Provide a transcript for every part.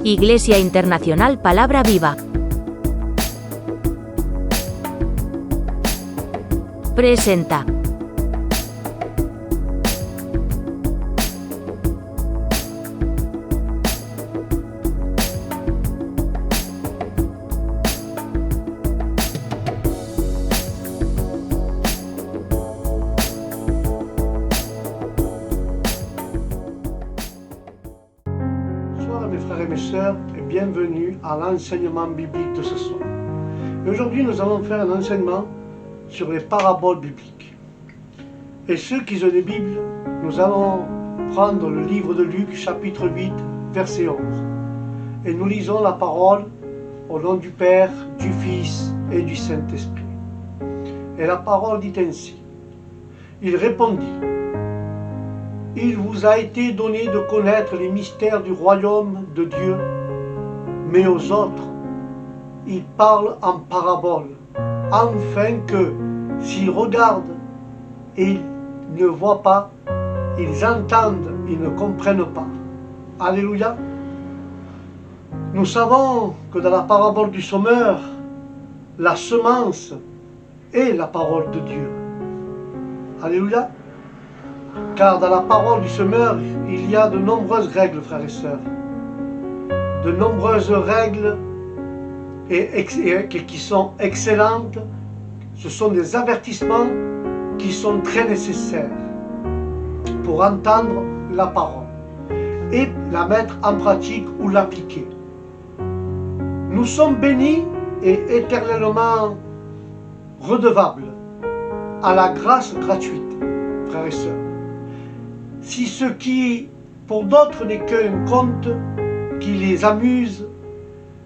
Iglesia Internacional Palabra Viva. Presenta. Bonsoir mes frères et mes sœurs et bienvenue à l'enseignement biblique de ce soir. Et aujourd'hui nous allons faire un enseignement sur les paraboles bibliques. Et ceux qui ont des Bibles, nous allons prendre le livre de Luc chapitre 8 verset 11. Et nous lisons la parole au nom du Père, du Fils et du Saint-Esprit. Et la parole dit ainsi. Il répondit. Il vous a été donné de connaître les mystères du royaume de Dieu, mais aux autres, il parle en parabole, afin que, s'ils regardent et ils ne voient pas, ils entendent, ils ne comprennent pas. Alléluia. Nous savons que dans la parabole du sommeur, la semence est la parole de Dieu. Alléluia. Car dans la parole du semeur, il y a de nombreuses règles, frères et sœurs. De nombreuses règles qui sont excellentes. Ce sont des avertissements qui sont très nécessaires pour entendre la parole et la mettre en pratique ou l'appliquer. Nous sommes bénis et éternellement redevables à la grâce gratuite, frères et sœurs. Si ce qui, pour d'autres, n'est qu'un conte qui les amuse,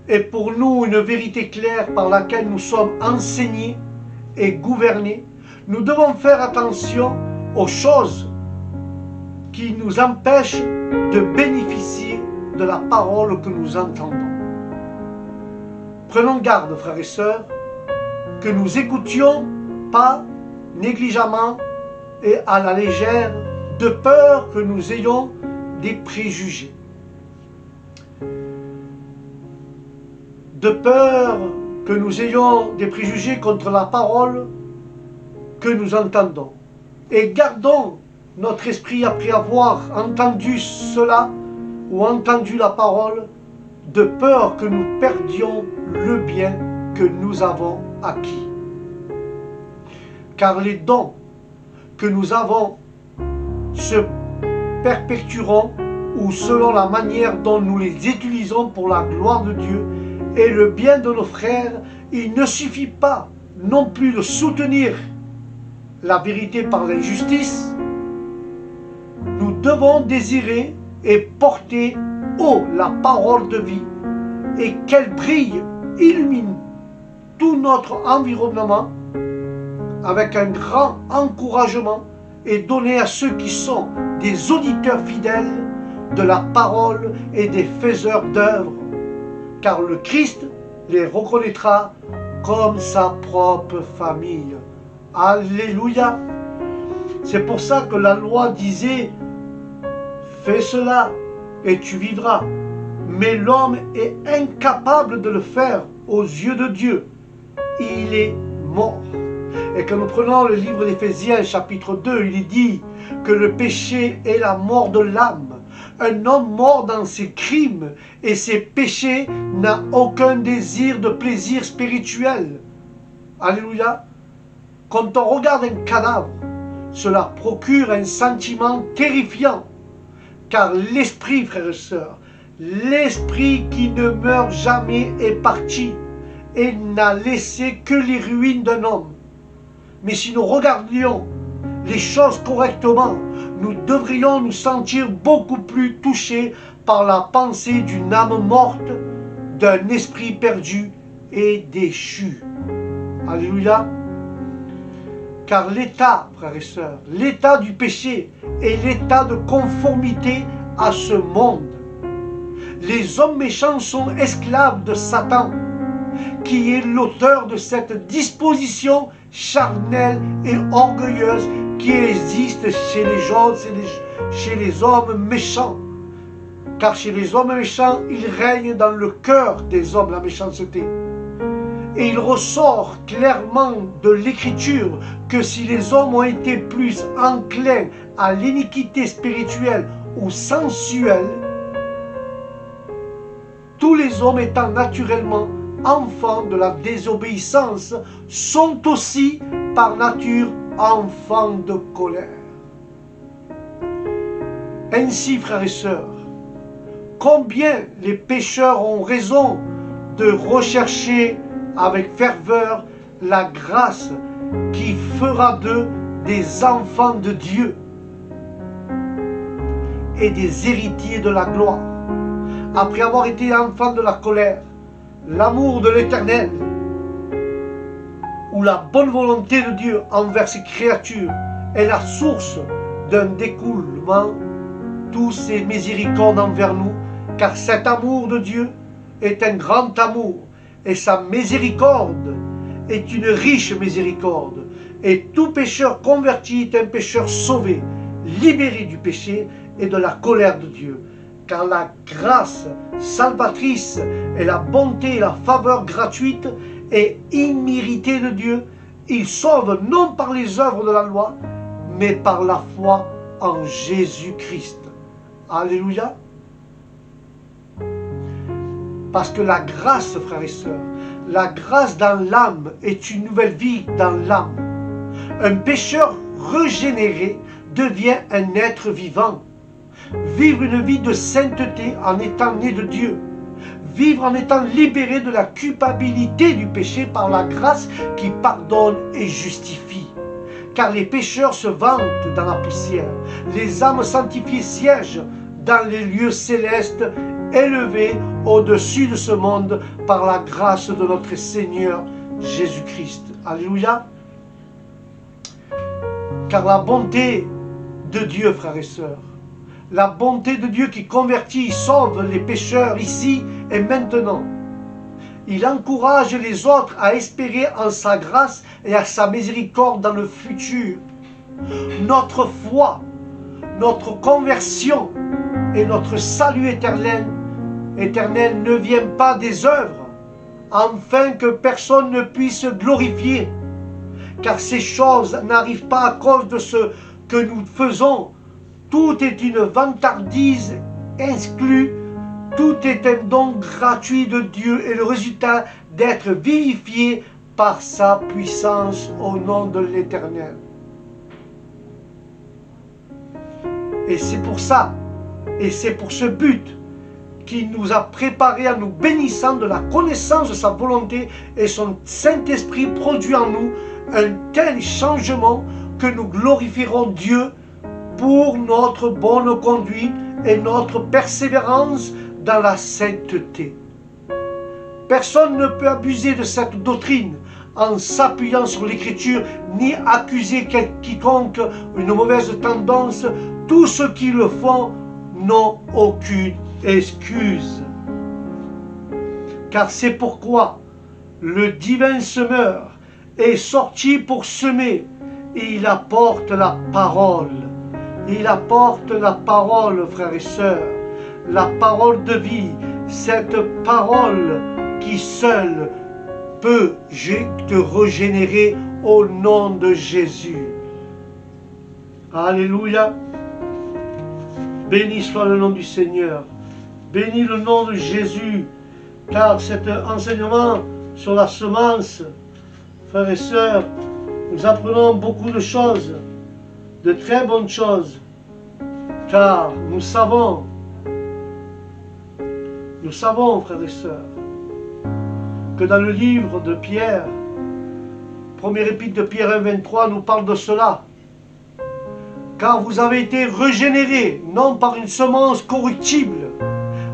est pour nous une vérité claire par laquelle nous sommes enseignés et gouvernés, nous devons faire attention aux choses qui nous empêchent de bénéficier de la parole que nous entendons. Prenons garde, frères et sœurs, que nous écoutions pas négligemment et à la légère, de peur que nous ayons des préjugés, de peur que nous ayons des préjugés contre la parole que nous entendons. Et gardons notre esprit après avoir entendu cela ou entendu la parole, de peur que nous perdions le bien que nous avons acquis. Car les dons que nous avons se perpétueront ou selon la manière dont nous les utilisons pour la gloire de Dieu et le bien de nos frères. Il ne suffit pas non plus de soutenir la vérité par l'injustice. Nous devons désirer et porter haut la parole de vie et qu'elle brille, illumine tout notre environnement avec un grand encouragement et donner à ceux qui sont des auditeurs fidèles de la parole et des faiseurs d'œuvres, car le Christ les reconnaîtra comme sa propre famille. Alléluia. C'est pour ça que la loi disait « Fais cela et tu vivras ». Mais l'homme est incapable de le faire aux yeux de Dieu. Il est mort. Et quand nous prenons le livre d'Éphésiens chapitre 2, il est dit que le péché est la mort de l'âme. Un homme mort dans ses crimes et ses péchés n'a aucun désir de plaisir spirituel. Alléluia. Quand on regarde un cadavre, cela procure un sentiment terrifiant. Car l'esprit, frères et sœurs, l'esprit qui ne meurt jamais est parti et n'a laissé que les ruines d'un homme. Mais si nous regardions les choses correctement, nous devrions nous sentir beaucoup plus touchés par la pensée d'une âme morte, d'un esprit perdu et déchu. Alléluia. Car l'état, frères et sœurs, l'état du péché est l'état de conformité à ce monde. Les hommes méchants sont esclaves de Satan, qui est l'auteur de cette disposition charnelle et orgueilleuse qui existe chez les gens, chez les hommes méchants. Car chez les hommes méchants, il règne dans le cœur des hommes la méchanceté. Et il ressort clairement de l'Écriture que si les hommes ont été plus enclins à l'iniquité spirituelle ou sensuelle, tous les hommes étant naturellement enfants de la désobéissance sont aussi par nature enfants de colère. Ainsi, frères et sœurs, combien les pécheurs ont raison de rechercher avec ferveur la grâce qui fera d'eux des enfants de Dieu et des héritiers de la gloire. Après avoir été enfants de la colère, l'amour de l'Éternel ou la bonne volonté de Dieu envers ses créatures est la source d'un découlement tous ses miséricordes envers nous, car cet amour de Dieu est un grand amour et sa miséricorde est une riche miséricorde. Et tout pécheur converti est un pécheur sauvé, libéré du péché et de la colère de Dieu. Car la grâce salvatrice et la bonté et la faveur gratuite et imméritée de Dieu, il sauve non par les œuvres de la loi, mais par la foi en Jésus-Christ. Alléluia. Parce que la grâce, frères et sœurs, la grâce dans l'âme est une nouvelle vie dans l'âme. Un pécheur régénéré devient un être vivant. Vivre une vie de sainteté en étant né de Dieu. Vivre en étant libéré de la culpabilité du péché par la grâce qui pardonne et justifie. Car les pécheurs se vantent dans la poussière. Les âmes sanctifiées siègent dans les lieux célestes, élevés au-dessus de ce monde par la grâce de notre Seigneur Jésus-Christ. Alléluia. Car la bonté de Dieu, frères et sœurs, la bonté de Dieu qui convertit, sauve les pécheurs ici et maintenant. Il encourage les autres à espérer en sa grâce et à sa miséricorde dans le futur. Notre foi, notre conversion et notre salut éternel ne vient pas des œuvres, afin que personne ne puisse glorifier. Car ces choses n'arrivent pas à cause de ce que nous faisons. Tout est une vantardise exclue. Tout est un don gratuit de Dieu et le résultat d'être vivifié par sa puissance au nom de l'Éternel. Et c'est pour ça, et c'est pour ce but qu'il nous a préparés en nous bénissant de la connaissance de sa volonté et son Saint-Esprit produit en nous un tel changement que nous glorifierons Dieu pour notre bonne conduite et notre persévérance dans la sainteté. Personne ne peut abuser de cette doctrine en s'appuyant sur l'Écriture, ni accuser quiconque une mauvaise tendance. Tous ceux qui le font n'ont aucune excuse. Car c'est pourquoi le divin semeur est sorti pour semer, et il apporte la parole. Il apporte la parole, frères et sœurs, la parole de vie, cette parole qui seule peut te régénérer au nom de Jésus. Alléluia. Béni soit le nom du Seigneur. Béni le nom de Jésus, car cet enseignement sur la semence, frères et sœurs, nous apprenons beaucoup de choses, de très bonnes choses, car nous savons, frères et sœurs, que dans le livre de Pierre, premier épître de Pierre 1,23 nous parle de cela. Car vous avez été régénérés, non par une semence corruptible,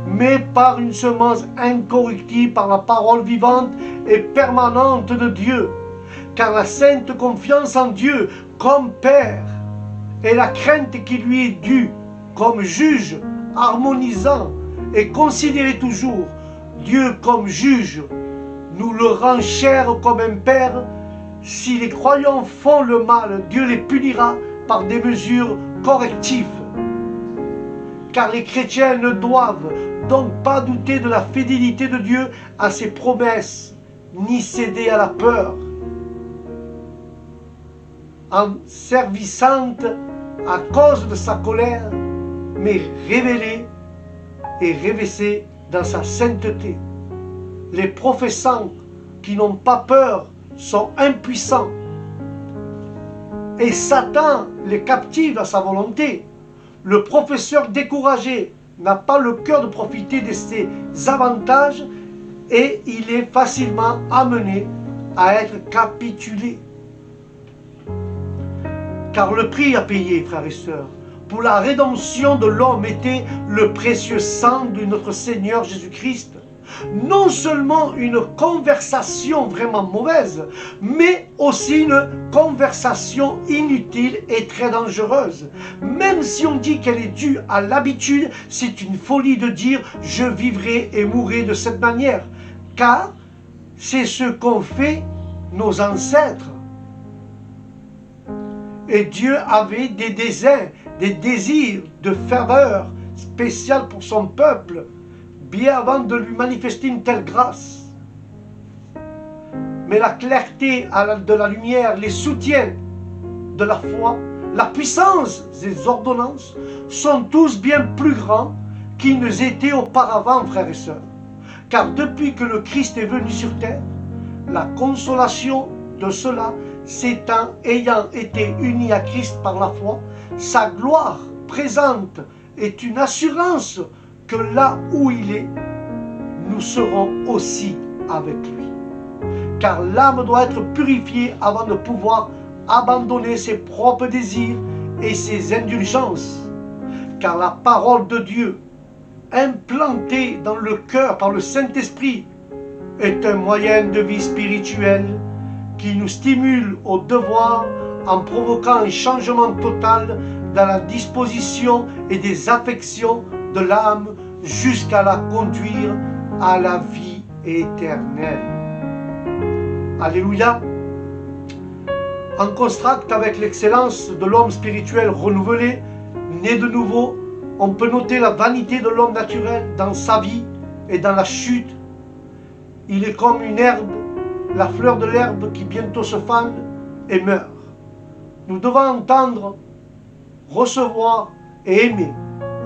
mais par une semence incorruptible, par la parole vivante et permanente de Dieu. Car la sainte confiance en Dieu comme Père et la crainte qui lui est due comme juge harmonisant et considérer toujours Dieu comme juge nous le rend cher comme un Père. Si les croyants font le mal, Dieu les punira par des mesures correctives. car les chrétiens ne doivent donc pas douter de la fidélité de Dieu à ses promesses, ni céder à la peur, en servissant à cause de sa colère, mais révélé et revêché dans sa sainteté. Les professants qui n'ont pas peur sont impuissants, et Satan les captive à sa volonté. Le professeur découragé n'a pas le cœur de profiter de ses avantages et il est facilement amené à être capitulé. Car le prix à payer, frères et sœurs, pour la rédemption de l'homme était le précieux sang de notre Seigneur Jésus-Christ. Non seulement une conversation vraiment mauvaise, mais aussi une conversation inutile et très dangereuse. Même si on dit qu'elle est due à l'habitude, c'est une folie de dire « je vivrai et mourrai de cette manière », car c'est ce qu'ont fait nos ancêtres. Et Dieu avait des désirs de faveur spéciale pour son peuple, bien avant de lui manifester une telle grâce. Mais la clarté de la lumière, les soutiens de la foi, la puissance des ordonnances sont tous bien plus grands qu'ils ne étaient auparavant, frères et sœurs. Car depuis que le Christ est venu sur terre, la consolation de cela ayant été unis à Christ par la foi, sa gloire présente est une assurance que là où il est, nous serons aussi avec lui. Car l'âme doit être purifiée avant de pouvoir abandonner ses propres désirs et ses indulgences. Car la parole de Dieu, implantée dans le cœur par le Saint-Esprit, est un moyen de vie spirituelle qui nous stimule au devoir en provoquant un changement total dans la disposition et des affections de l'âme jusqu'à la conduire à la vie éternelle. Alléluia. En contraste avec l'excellence de l'homme spirituel renouvelé, né de nouveau, on peut noter la vanité de l'homme naturel dans sa vie et dans la chute. Il est comme une herbe, la fleur de l'herbe qui bientôt se fane et meurt. Nous devons entendre, recevoir et aimer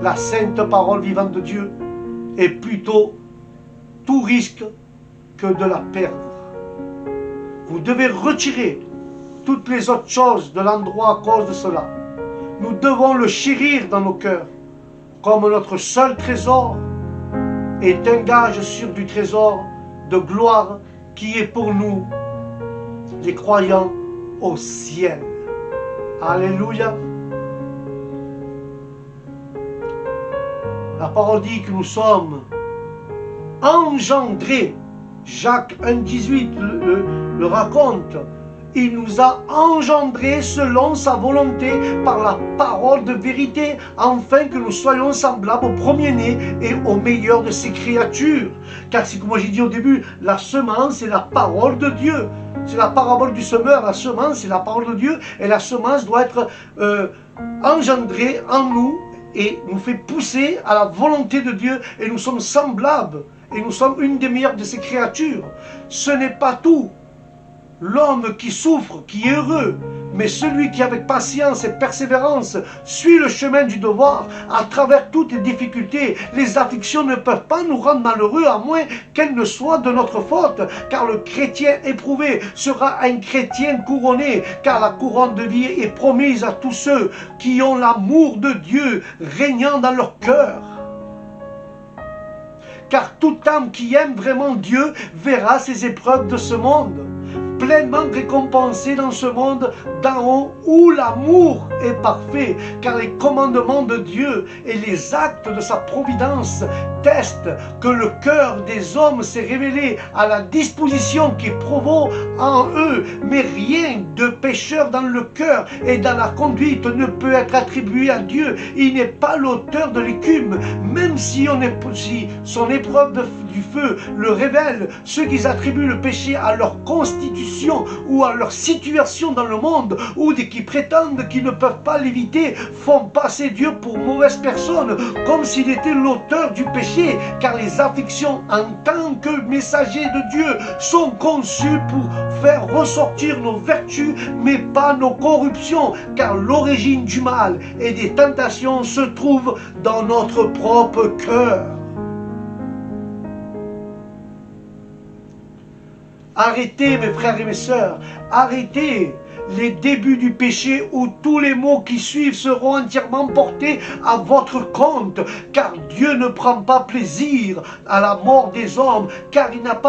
la sainte parole vivante de Dieu, et plutôt tout risque que de la perdre. Vous devez retirer toutes les autres choses de l'endroit à cause de cela. Nous devons le chérir dans nos cœurs, comme notre seul trésor est un gage sûr du trésor de gloire qui est pour nous, les croyants, au ciel. Alléluia. La parole dit que nous sommes engendrés. Jacques 1,18 le raconte. Il nous a engendrés selon sa volonté par la parole de vérité, afin que nous soyons semblables au premier-né et au meilleur de ses créatures. Car c'est comme j'ai dit au début, la semence c'est la parole de Dieu. C'est la parabole du semeur, la semence c'est la parole de Dieu, et la semence doit être engendrée en nous et nous fait pousser à la volonté de Dieu, et nous sommes semblables, et nous sommes une des meilleures de ses créatures. Ce n'est pas tout. L'homme qui souffre, qui est heureux, mais celui qui avec patience et persévérance suit le chemin du devoir à travers toutes les difficultés. Les afflictions ne peuvent pas nous rendre malheureux à moins qu'elles ne soient de notre faute, car le chrétien éprouvé sera un chrétien couronné, car la couronne de vie est promise à tous ceux qui ont l'amour de Dieu régnant dans leur cœur. Car toute âme qui aime vraiment Dieu verra ces épreuves de ce monde pleinement récompensé dans ce monde d'en haut où l'amour est parfait, car les commandements de Dieu et les actes de sa providence atteste que le cœur des hommes s'est révélé à la disposition qui provoque en eux, mais rien de pécheur dans le cœur et dans la conduite ne peut être attribué à Dieu. Il n'est pas l'auteur de l'écume, même si son épreuve du feu le révèle. Ceux qui attribuent le péché à leur constitution ou à leur situation dans le monde, ou qui prétendent qu'ils ne peuvent pas l'éviter, font passer Dieu pour mauvaise personne, comme s'il était l'auteur du péché, car les afflictions en tant que messagers de Dieu sont conçues pour faire ressortir nos vertus, mais pas nos corruptions, car l'origine du mal et des tentations se trouve dans notre propre cœur. Arrêtez, mes frères et mes sœurs, arrêtez les débuts du péché où tous les mots qui suivent seront entièrement portés à votre compte, car Dieu ne prend pas plaisir à la mort des hommes, car il n'a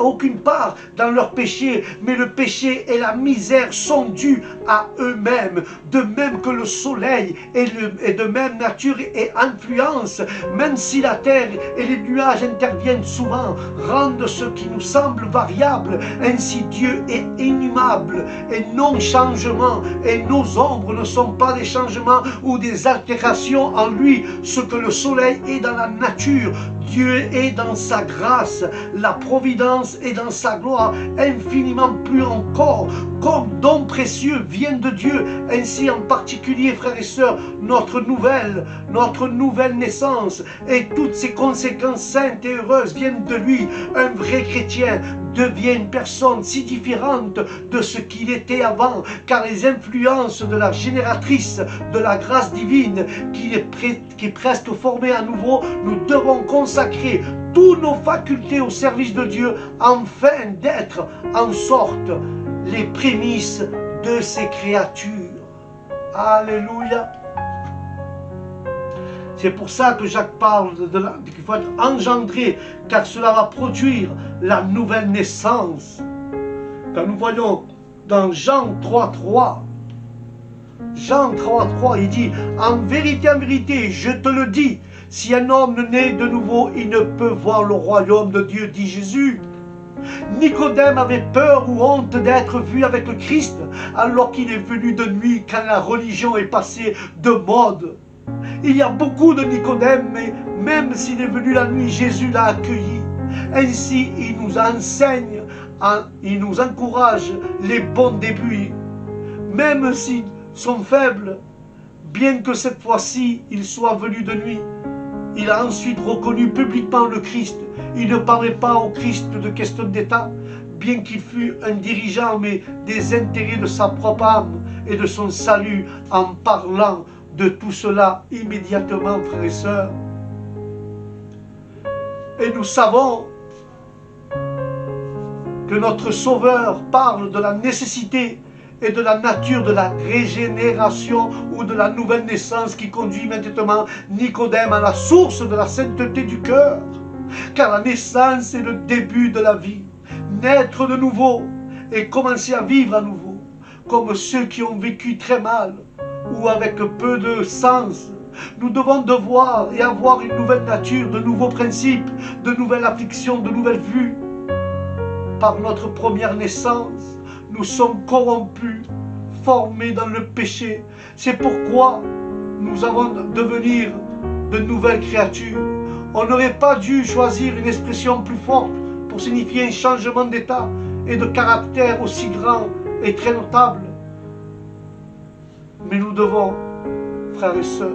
aucune part dans leur péché, mais le péché et la misère sont dus à eux-mêmes, de même que le soleil est de même nature et influence, même si la terre et les nuages interviennent souvent, rendent ce qui nous semble variable, ainsi Dieu est innommable et non-changement, et nos ombres ne sont pas des changements ou des altérations en lui. Ce que le soleil est dans la nature, Dieu est dans sa grâce, la providence est dans sa gloire, infiniment plus encore, comme don précieux vient de Dieu. Ainsi en particulier, frères et sœurs, notre nouvelle naissance et toutes ses conséquences saintes et heureuses viennent de lui. Un vrai chrétien devient une personne si différente de ce qu'il était avant, car les influences de la génératrice de la grâce divine qui est presque formée à nouveau, nous devons consacrer toutes nos facultés au service de Dieu afin d'être en sorte les prémices de ses créatures. Alléluia. C'est pour ça que Jacques parle qu'il faut être engendré, car cela va produire la nouvelle naissance. Quand nous voyons dans Jean 3,3, il dit « En vérité, je te le dis, si un homme ne naît de nouveau, il ne peut voir le royaume de Dieu, dit Jésus. » Nicodème avait peur ou honte d'être vu avec le Christ, alors qu'il est venu de nuit quand la religion est passée de mode. Il y a beaucoup de Nicodème, mais même s'il est venu la nuit, Jésus l'a accueilli. Ainsi, il nous enseigne, il nous encourage les bons débuts, même s'ils sont faibles, bien que cette fois-ci, il soit venu de nuit. Il a ensuite reconnu publiquement le Christ. Il ne parlait pas au Christ de questions d'État, bien qu'il fût un dirigeant, mais des intérêts de sa propre âme et de son salut, en parlant de tout cela immédiatement, frères et sœurs. Et nous savons que notre Sauveur parle de la nécessité et de la nature de la régénération ou de la nouvelle naissance qui conduit immédiatement Nicodème à la source de la sainteté du cœur. Car la naissance est le début de la vie. Naître de nouveau et commencer à vivre à nouveau, comme ceux qui ont vécu très mal ou avec peu de sens. Nous devons devoir et avoir une nouvelle nature, de nouveaux principes, de nouvelles afflictions, de nouvelles vues. Par notre première naissance, nous sommes corrompus, formés dans le péché. C'est pourquoi nous avons devenir de nouvelles créatures. On n'aurait pas dû choisir une expression plus forte pour signifier un changement d'état et de caractère aussi grand et très notable. Mais nous devons, frères et sœurs,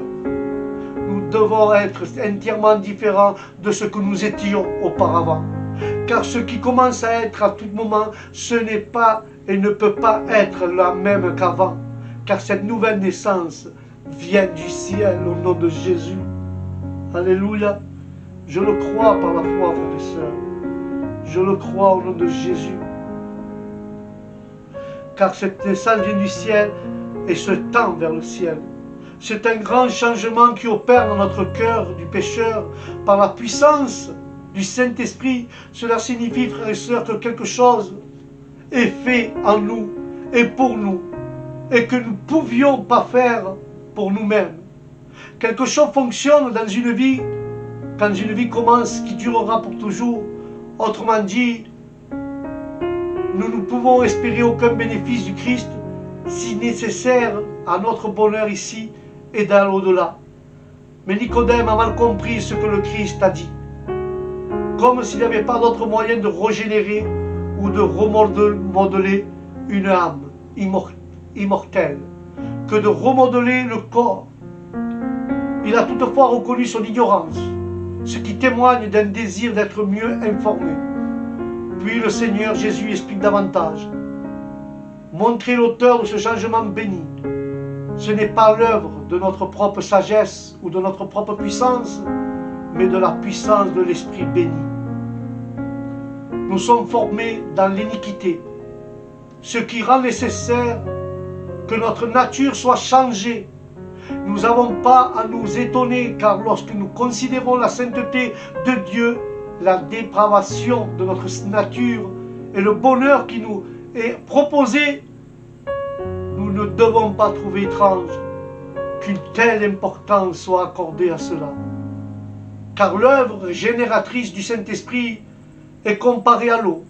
nous devons être entièrement différents de ce que nous étions auparavant. Car ce qui commence à être à tout moment, ce n'est pas et ne peut pas être la même qu'avant. Car cette nouvelle naissance vient du ciel au nom de Jésus. Alléluia. Je le crois par la foi, frères et sœurs. Je le crois au nom de Jésus. Car cette naissance vient du ciel et se tend vers le ciel. C'est un grand changement qui opère dans notre cœur du pécheur par la puissance du Saint-Esprit. Cela signifie, frères et sœurs, que quelque chose est fait en nous et pour nous et que nous ne pouvions pas faire pour nous-mêmes. Quelque chose fonctionne dans une vie quand une vie commence qui durera pour toujours. Autrement dit, nous ne pouvons espérer aucun bénéfice du Christ si nécessaire à notre bonheur ici et dans l'au-delà. Mais Nicodème a mal compris ce que le Christ a dit. Comme s'il n'y avait pas d'autre moyen de régénérer ou de remodeler une âme immortelle que de remodeler le corps. Il a toutefois reconnu son ignorance, ce qui témoigne d'un désir d'être mieux informé. Puis le Seigneur Jésus explique davantage. Montrer l'auteur de ce changement béni. Ce n'est pas l'œuvre de notre propre sagesse ou de notre propre puissance, mais de la puissance de l'Esprit béni. Nous sommes formés dans l'iniquité, ce qui rend nécessaire que notre nature soit changée. Nous n'avons pas à nous étonner, car lorsque nous considérons la sainteté de Dieu, la dépravation de notre nature et le bonheur qui nous est proposé, nous ne devons pas trouver étrange qu'une telle importance soit accordée à cela. Car l'œuvre génératrice du Saint-Esprit est comparée à l'eau.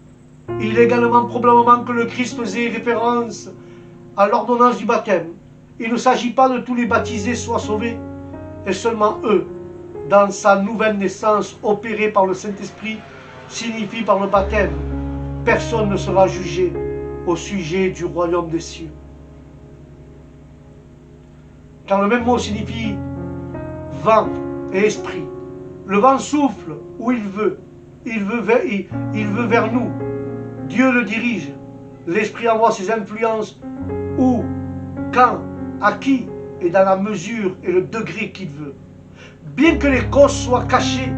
Il est également probablement que le Christ faisait référence à l'ordonnance du baptême. Il ne s'agit pas de tous les baptisés soient sauvés, et seulement eux, dans sa nouvelle naissance opérée par le Saint-Esprit, signifie par le baptême. Personne ne sera jugé au sujet du royaume des cieux. Car le même mot signifie vent et esprit. Le vent souffle où il veut. Il veut vers nous. Dieu le dirige. L'esprit envoie ses influences où, quand, à qui et dans la mesure et le degré qu'il veut. Bien que les causes soient cachées,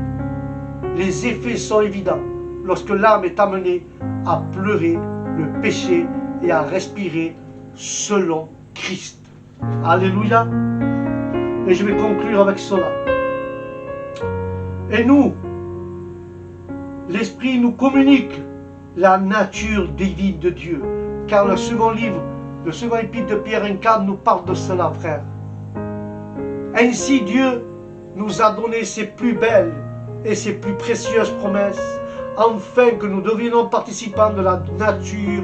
les effets sont évidents lorsque l'âme est amenée à pleurer le péché et à respirer selon Christ. Alléluia. Et je vais conclure avec cela. Et nous, l'Esprit nous communique la nature divine de Dieu. Car le second épître de Pierre incarne nous parle de cela, frère. Ainsi Dieu nous a donné ses plus belles et ses plus précieuses promesses, afin que nous devenions participants de la nature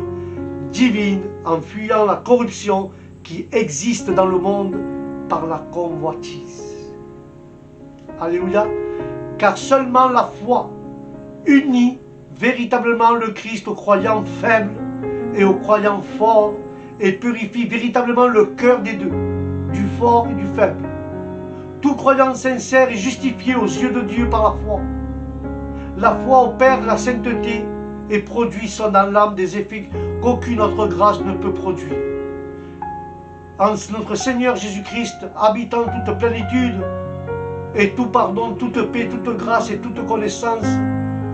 divine en fuyant la corruption qui existe dans le monde par la convoitise. Alléluia. Car seulement la foi unit véritablement le Christ aux croyants faibles et aux croyants forts et purifie véritablement le cœur des deux, du fort et du faible. Tout croyant sincère est justifié aux yeux de Dieu par la foi. La foi opère la sainteté et produit dans l'âme des effets qu'aucune autre grâce ne peut produire. En notre Seigneur Jésus-Christ, habitant toute plénitude et tout pardon, toute paix, toute grâce et toute connaissance,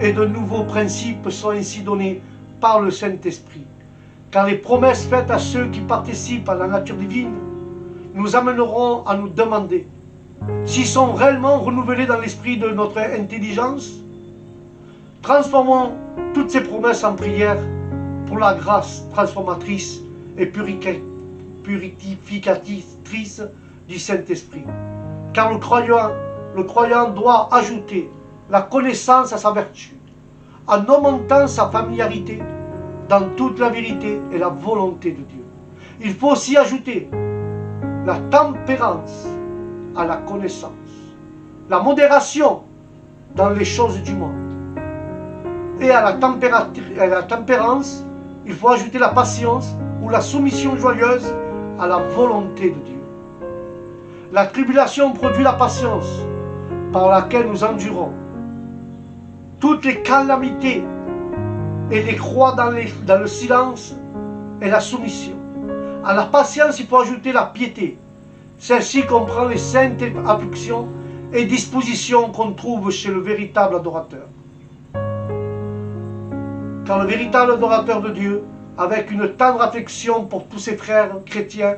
et de nouveaux principes sont ainsi donnés par le Saint-Esprit. Car les promesses faites à ceux qui participent à la nature divine nous amèneront à nous demander s'ils sont réellement renouvelés dans l'esprit de notre intelligence. Transformons toutes ces promesses en prière pour la grâce transformatrice et purificatrice du Saint-Esprit. Car le croyant doit ajouter la connaissance à sa vertu, en augmentant sa familiarité dans toute la vérité et la volonté de Dieu. Il faut aussi ajouter la tempérance à la connaissance, la modération dans les choses du monde. Et à la tempérance, il faut ajouter la patience ou la soumission joyeuse à la volonté de Dieu. La tribulation produit la patience par laquelle nous endurons toutes les calamités et les croix dans le silence et la soumission. À la patience, il faut ajouter la piété. Celle-ci comprend les saintes afflictions et dispositions qu'on trouve chez le véritable adorateur. Car le véritable adorateur de Dieu, avec une tendre affection pour tous ses frères chrétiens,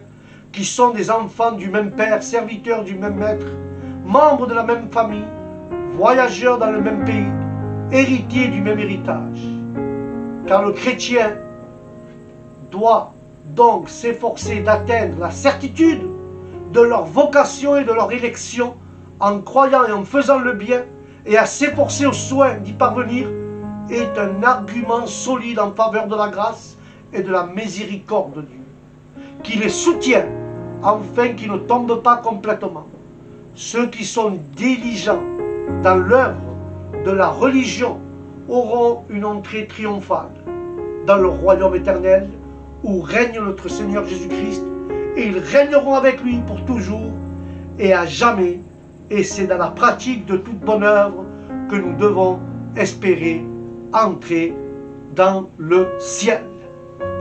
qui sont des enfants du même Père, serviteurs du même Maître, membres de la même famille, voyageurs dans le même pays, héritiers du même héritage. Car le chrétien doit donc s'efforcer d'atteindre la certitude de leur vocation et de leur élection en croyant et en faisant le bien et à s'efforcer au soin d'y parvenir est un argument solide en faveur de la grâce et de la miséricorde de Dieu, qui les soutient afin qu'ils ne tombent pas complètement. Ceux qui sont diligents dans l'œuvre de la religion auront une entrée triomphale dans le royaume éternel où règne notre Seigneur Jésus-Christ, et ils régneront avec lui pour toujours et à jamais. Et c'est dans la pratique de toute bonne œuvre que nous devons espérer entrer dans le ciel.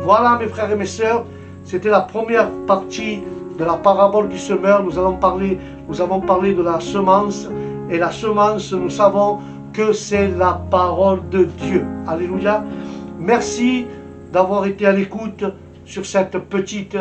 Voilà mes frères et mes sœurs, c'était la première partie de la parabole du semeur. Nous avons parlé de la semence, et la semence, nous savons que c'est la parole de Dieu. Alléluia. Merci d'avoir été à l'écoute sur cette petite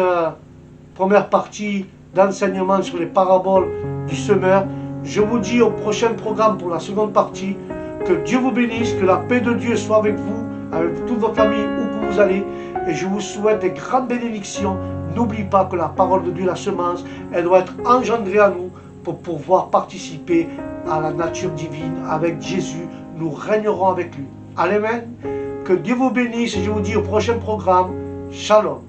première partie d'enseignement sur les paraboles du semeur. Je vous dis au prochain programme pour la seconde partie. Que Dieu vous bénisse, que la paix de Dieu soit avec vous, avec toute votre famille, où que vous allez. Et je vous souhaite des grandes bénédictions. N'oubliez pas que la parole de Dieu, la semence, elle doit être engendrée à nous pour pouvoir participer à la nature divine. Avec Jésus, nous régnerons avec lui. Amen. Que Dieu vous bénisse et je vous dis au prochain programme. Shalom.